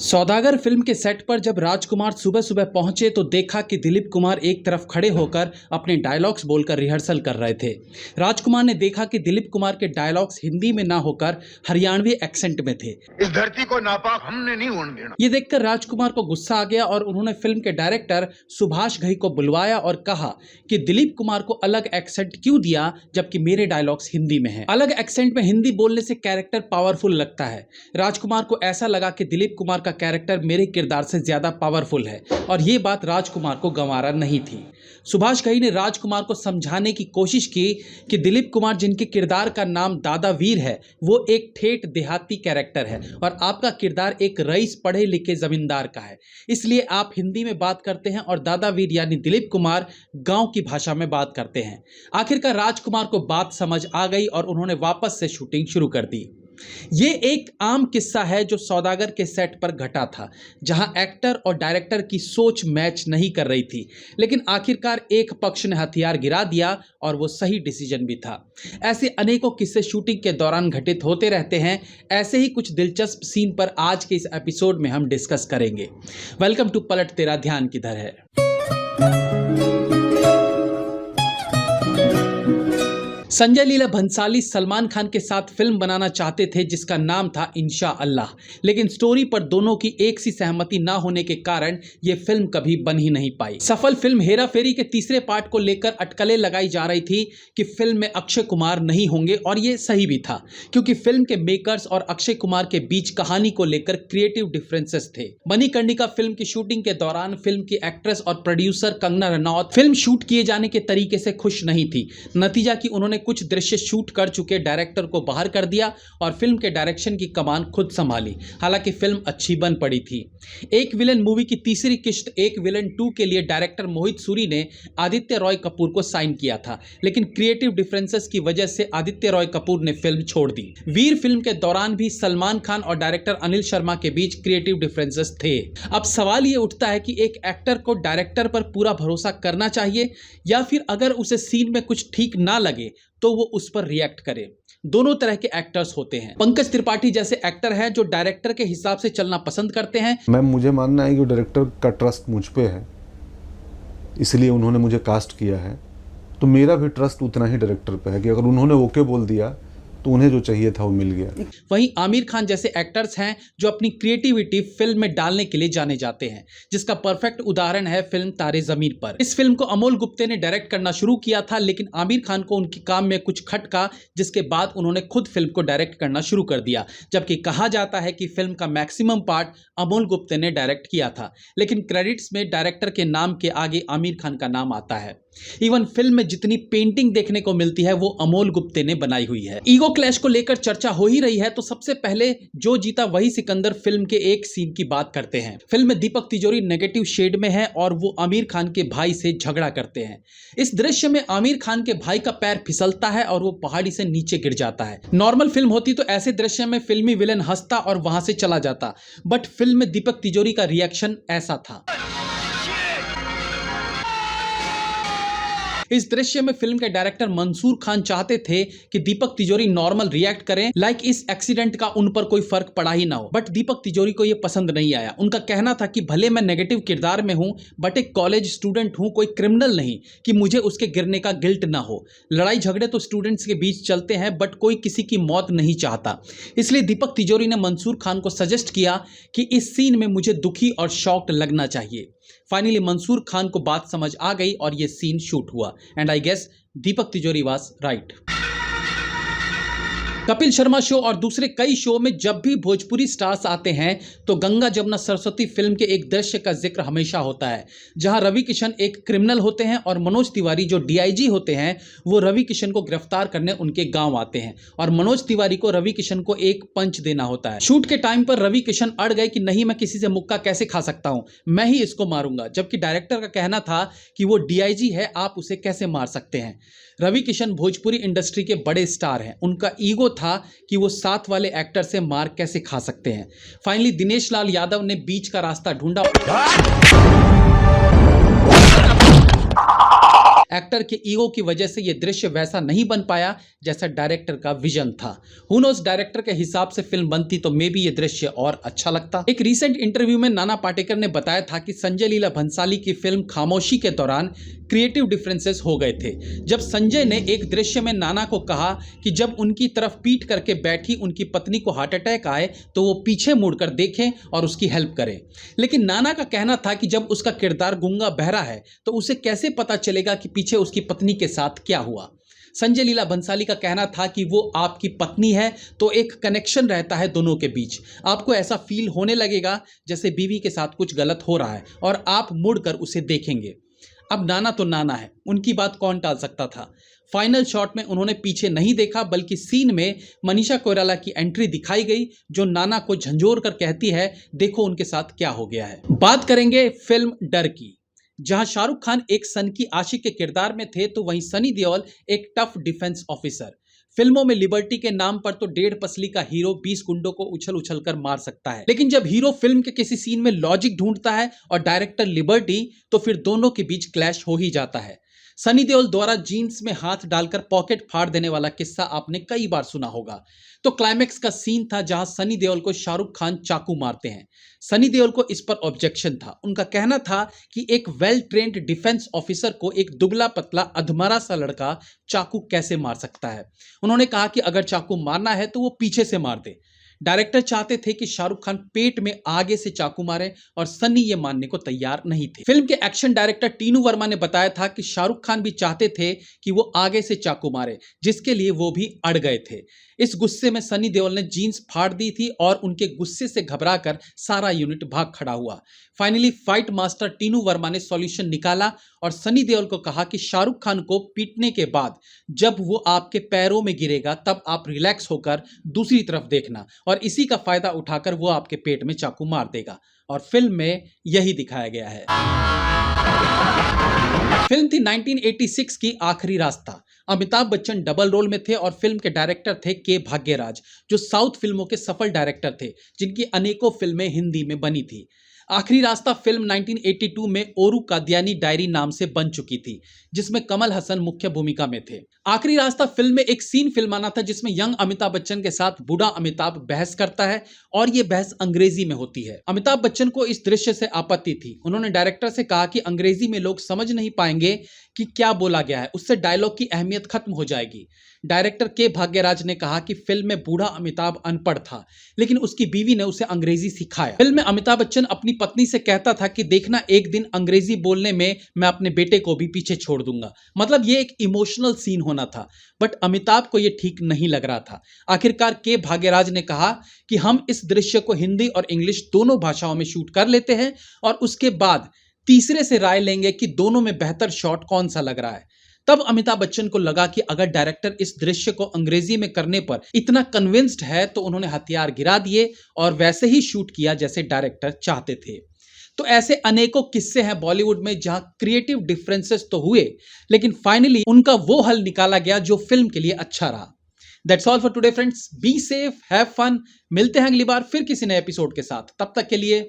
सौदागर film के set पर जब राजकुमार सुबह सुबह पहुंचे तो देखा कि दिलीप कुमार एक तरफ खड़े होकर अपने डायलॉग्स बोलकर रिहर्सल कर रहे थे। राजकुमार ने देखा कि दिलीप कुमार के डायलॉग्स हिंदी में ना होकर हरियाणवी एक्सेंट में थे। इस धरती को नापाक हमने नहीं होने देना। ये देखकर राजकुमार को गुस्सा आ गया और उन्होंने फिल्म के डायरेक्टर सुभाष घई को बुलवाया और कहा कि दिलीप कुमार को अलग एक्सेंट क्यों दिया जबकि मेरे डायलॉग्स हिंदी में हैं। अलग एक्सेंट में हिंदी बोलने से कैरेक्टर पावरफुल लगता है। राजकुमार को ऐसा लगा कि दिलीप कुमार का कैरेक्टर मेरे किरदार से ज्यादा पावरफुल है और ये बात राजकुमार को गंवारा नहीं थी। सुभाष घई ने राजकुमार को समझाने की कोशिश की कि दिलीप कुमार जिनके किरदार का नाम दादा वीर है वो एक ठेठ देहाती कैरेक्टर है और आपका किरदार एक रईस पढ़े लिखे जमींदार का है, इसलिए आप हिंदी में बात करते हैं और दादा वीर यानी दिलीप कुमार गांव की भाषा में बात करते हैं। आखिरकार राजकुमार को बात समझ आ गई और उन्होंने वापस से शूटिंग शुरू कर दी। ये एक आम किस्सा है जो सौदागर के सेट पर घटा था, जहां एक्टर और डायरेक्टर की सोच मैच नहीं कर रही थी, लेकिन आखिरकार एक पक्ष ने हथियार गिरा दिया और वो सही डिसीजन भी था। ऐसे अनेकों किस्से शूटिंग के दौरान घटित होते रहते हैं। ऐसे ही कुछ दिलचस्प सीन पर आज के इस एपिसोड में हम डिस्कस करेंगे। वेलकम टू पलट तेरा ध्यान किधर है। संजय लीला भंसाली सलमान खान के साथ फिल्म बनाना चाहते थे जिसका नाम था इंशाअल्लाह, लेकिन स्टोरी पर दोनों की एक सी सहमति ना होने के कारण यह फिल्म कभी बन ही नहीं पाई। सफल फिल्म हेरा फेरी के तीसरे पार्ट को लेकर अटकलें लगाई जा रही थी कि फिल्म में अक्षय कुमार नहीं होंगे और ये सही भी था, क्योंकि फिल्म के मेकर्स और अक्षय कुमार के बीच कहानी को लेकर क्रिएटिव डिफरेंसेस थे। मणिकर्णिका फिल्म की शूटिंग के दौरान फिल्म की एक्ट्रेस और producer Kangana Ranaut film shoot किए जाने के तरीके से खुश नहीं थी। नतीजा कि उन्होंने कुछ दृश्य शूट कर चुके डायरेक्टर को बाहर कर दिया और फिल्म के डायरेक्शन की कमान खुद संभाली। हालांकि फिल्म अच्छी बन पड़ी थी। एक विलन मूवी की तीसरी किस्त एक विलन 2 के लिए डायरेक्टर मोहित सूरी ने आदित्य रॉय कपूर को साइन किया था, लेकिन क्रिएटिव डिफरेंसेस की वजह से आदित्य रॉय कपूर ने फिल्म छोड़ दी। वीर फिल्म के दौरान भी सलमान खान और डायरेक्टर अनिल शर्मा के बीच क्रिएटिव डिफरेंसेस थे। अब सवाल यह उठता है कि एक एक्टर को डायरेक्टर पर पूरा भरोसा करना चाहिए या फिर अगर उसे सीन में कुछ ठीक ना लगे तो वो उस पर रिएक्ट करे। दोनों तरह के एक्टर्स होते हैं। पंकज त्रिपाठी जैसे एक्टर हैं जो डायरेक्टर के हिसाब से चलना पसंद करते हैं। मुझे मानना है कि डायरेक्टर का ट्रस्ट मुझ पे है, इसलिए उन्होंने मुझे कास्ट किया है, तो मेरा भी ट्रस्ट उतना ही डायरेक्टर पे है कि अगर उन्होंने ओके बोल दिया तो उन्हें जो चाहिए था वो मिल गया। वहीं आमिर खान जैसे एक्टर्स हैं जो अपनी क्रिएटिविटी फिल्म में डालने के लिए जाने जाते हैं, जिसका परफेक्ट उदाहरण है फिल्म तारे ज़मीन पर। इस फिल्म को अमोल गुप्ते ने डायरेक्ट करना शुरू किया था, लेकिन आमिर खान को उनके काम में कुछ खटका, जिसके बाद उन्होंने खुद फिल्म को डायरेक्ट करना शुरू कर दिया। जबकि कहा जाता है कि फिल्म का मैक्सिमम पार्ट अमोल गुप्ते ने डायरेक्ट किया था, लेकिन क्रेडिट्स में डायरेक्टर के नाम के आगे आमिर खान का नाम आता है। इवन फिल्म में जितनी पेंटिंग देखने को मिलती है वो अमोल गुप्ते ने बनाई हुई है। ईगो क्लैश को लेकर चर्चा हो ही रही है, तो सबसे पहले जो जीता वही सिकंदर फिल्म के एक सीन की बात करते हैं। फिल्म में दीपक तिजोरी नेगेटिव शेड में है और वो आमिर खान के भाई से झगड़ा करते हैं। इस दृश्य में आमिर खान के भाई का पैर फिसलता है और वो पहाड़ी से नीचे गिर जाता है। नॉर्मल फिल्म होती तो ऐसे दृश्य में फिल्मी विलेन हंसता और वहां से चला जाता, बट फिल्म में दीपक तिजोरी का रिएक्शन ऐसा था। इस दृश्य में फिल्म के डायरेक्टर मंसूर खान चाहते थे कि दीपक तिजोरी नॉर्मल रिएक्ट करें, लाइक इस एक्सीडेंट का उन पर कोई फर्क पड़ा ही ना हो, बट दीपक तिजोरी को यह पसंद नहीं आया। उनका कहना था कि भले मैं नेगेटिव किरदार में हूं बट एक कॉलेज स्टूडेंट हूं, कोई क्रिमिनल नहीं कि मुझे उसके गिरने का गिल्ट ना हो। लड़ाई झगड़े तो स्टूडेंट्स के बीच चलते हैं बट कोई किसी की मौत नहीं चाहता। इसलिए दीपक तिजोरी ने मंसूर खान को सजेस्ट किया कि इस सीन में मुझे दुखी और शॉक्ड लगना चाहिए। फाइनली मंसूर खान को बात समझ आ गई और ये सीन शूट हुआ एंड आई गेस दीपक तिजोरी was right. Kapil Sharma show और दूसरे कई शो में जब भी भोजपुरी स्टार्स आते हैं तो गंगा जमुना सरस्वती फिल्म के एक दृश्य का जिक्र हमेशा होता है, जहां रवि किशन एक क्रिमिनल होते हैं और मनोज तिवारी जो डीआईजी होते हैं वो रवि किशन को गिरफ्तार करने उनके गांव आते हैं और मनोज तिवारी को रवि किशन को एक पंच देना होता है। शूट के टाइम पर रवि किशन अड़ गए कि नहीं, मैं किसी से मुक्का कैसे खा सकता हूं, मैं ही इसको मारूंगा, जबकि डायरेक्टर का कहना था कि वो डीआईजी है, आप उसे कैसे मार सकते हैं। रवि किशन भोजपुरी इंडस्ट्री के बड़े स्टार हैं, उनका ईगो था कि वो साथ वाले एक्टर से मार कैसे खा सकते हैं। फाइनली दिनेश लाल यादव ने बीच का रास्ता ढूंढा। एक्टर के ईगो की वजह से ये दृश्य वैसा नहीं बन पाया जैसा डायरेक्टर का विजन था। हु नोस, डायरेक्टर के हिसाब से फिल्म बनती तो मे बी ये दृश्य और अच्छा लगता। एक रीसेंट इंटरव्यू में नाना पाटेकर ने बताया था कि संजय लीला भंसाली की फिल्म खामोशी के दौरान क्रिएटिव डिफरेंसेस हो गए थे। जब संजय ने एक दृश्य में नाना को कहा कि जब उनकी तरफ पीठ करके बैठी उनकी पत्नी को हार्ट अटैक आए तो वो पीछे मुड़कर देखें और उसकी हेल्प करें, लेकिन नाना का कहना था कि जब उसका किरदार गूंगा बहरा है तो उसे कैसे पता चलेगा कि पीछे उसकी पत्नी के साथ क्या हुआ। संजय लीला भंसाली का कहना था कि वो आपकी पत्नी है तो एक कनेक्शन रहता है दोनों के बीच, आपको ऐसा फील होने लगेगा जैसे बीवी के साथ कुछ गलत हो रहा है और आप मुड़कर उसे देखेंगे। अब नाना तो नाना है, उनकी बात कौन टाल सकता था। फाइनल शॉट में उन्होंने पीछे नहीं देखा बल्कि सीन में मनीषा कोइराला की एंट्री दिखाई गई जो नाना को झंझोर कर कहती है देखो उनके साथ क्या हो गया है। बात करेंगे फिल्म डर की, जहां शाहरुख खान एक सन की आशिक के किरदार में थे तो वहीं सनी देओल एक टफ डिफेंस ऑफिसर। फिल्मों में लिबर्टी के नाम पर तो 1.5 पसली का हीरो 20 गुंडों को उछल उछल कर मार सकता है, लेकिन जब हीरो फिल्म के किसी सीन में लॉजिक ढूंढता है और डायरेक्टर लिबर्टी, तो फिर दोनों के बीच क्लैश हो ही जाता है। सनी देओल द्वारा जीन्स में हाथ डालकर पॉकेट फाड़ देने वाला किस्सा आपने कई बार सुना होगा। तो क्लाइमेक्स का सीन था जहां सनी देओल को शाहरुख खान चाकू मारते हैं। सनी देओल को इस पर ऑब्जेक्शन था। उनका कहना था कि एक वेल ट्रेन्ड डिफेंस ऑफिसर को एक दुबला पतला अधमरा सा लड़का चाकू कैसे मार सकता है। उन्होंने कहा कि अगर चाकू मारना है तो वो पीछे से मार दे। डायरेक्टर चाहते थे कि शाहरुख खान पेट में आगे से चाकू मारे और सनी ये मानने को तैयार नहीं थे। फिल्म के एक्शन डायरेक्टर टीनू वर्मा ने बताया था कि शाहरुख खान भी चाहते थे कि वो आगे से चाकू मारे, जिसके लिए वो भी अड़ गए थे। इस गुस्से में सनी देओल ने जीन्स फाड़ दी थी और उनके गुस्से से घबराकर सारा यूनिट भाग खड़ा हुआ। Finally fight master Tinu Verma ने सॉल्यूशन निकाला और सनी देओल को कहा कि शाहरुख खान को पीटने के बाद जब वो आपके पैरों में गिरेगा तब आप रिलैक्स होकर दूसरी तरफ देखना और इसी का फायदा उठाकर वो आपके पेट में चाकू मार देगा। और फिल्म में यही दिखाया गया है। फिल्म थी 1986 की आखिरी रास्ता। अमिताभ बच्चन डबल रोल में थे और फिल्म के डायरेक्टर थे के भाग्यराज, जो साउथ फिल्मों के सफल डायरेक्टर थे जिनकी अनेकों फिल्में हिंदी में बनी थी। आखिरी रास्ता फिल्म 1982 में ओरू कादियानी डायरी नाम से बन चुकी थी, जिसमें कमल हसन मुख्य भूमिका में थे। आखिरी रास्ता फिल्म में एक सीन फिल्माना था जिसमें यंग अमिताभ बच्चन के साथ बूढ़ा अमिताभ बहस करता है और ये बहस अंग्रेजी में होती है। अमिताभ बच्चन को इस दृश्य से आपत्ति थी। उन्होंने डायरेक्टर से कहा कि अंग्रेजी में लोग समझ नहीं पाएंगे कि क्या बोला गया है, उससे डायलॉग की अहमियत खत्म हो जाएगी। डायरेक्टर के भाग्यराज ने कहा कि फिल्म में बूढ़ा अमिताभ अनपढ़ था, लेकिन उसकी बीवी ने उसे अंग्रेजी सिखाया। फिल्म में अमिताभ बच्चन अपनी पत्नी से कहता था कि देखना एक दिन अंग्रेजी बोलने में मैं अपने बेटे को भी पीछे छोड़ दूंगा। मतलब ये एक इमोशनल सीन होना था, बट अमिताभ को ये ठीक नहीं लग रहा था। आखिरकार के भाग्यराज ने कहा कि हम इस दृश्य को हिंदी और इंग्लिश दोनों भाषाओं में शूट कर लेते हैं और उसके बाद तीसरे से राय लेंगे कि दोनों में बेहतर शॉट कौन सा लग रहा है। तब अमिताभ बच्चन को लगा कि अगर डायरेक्टर इस दृश्य को अंग्रेजी में करने पर इतना कन्विंस्ड है तो उन्होंने हथियार गिरा दिए और वैसे ही शूट किया जैसे डायरेक्टर चाहते थे। तो ऐसे अनेकों किस्से हैं बॉलीवुड में जहां क्रिएटिव डिफरेंसेस तो हुए, लेकिन फाइनली उनका वो हल निकाला गया जो फिल्म के लिए अच्छा रहा। That's all for today friends. Be safe, have fun. मिलते हैं अगली बार फिर किसी नए एपिसोड के साथ। तब तक के लिए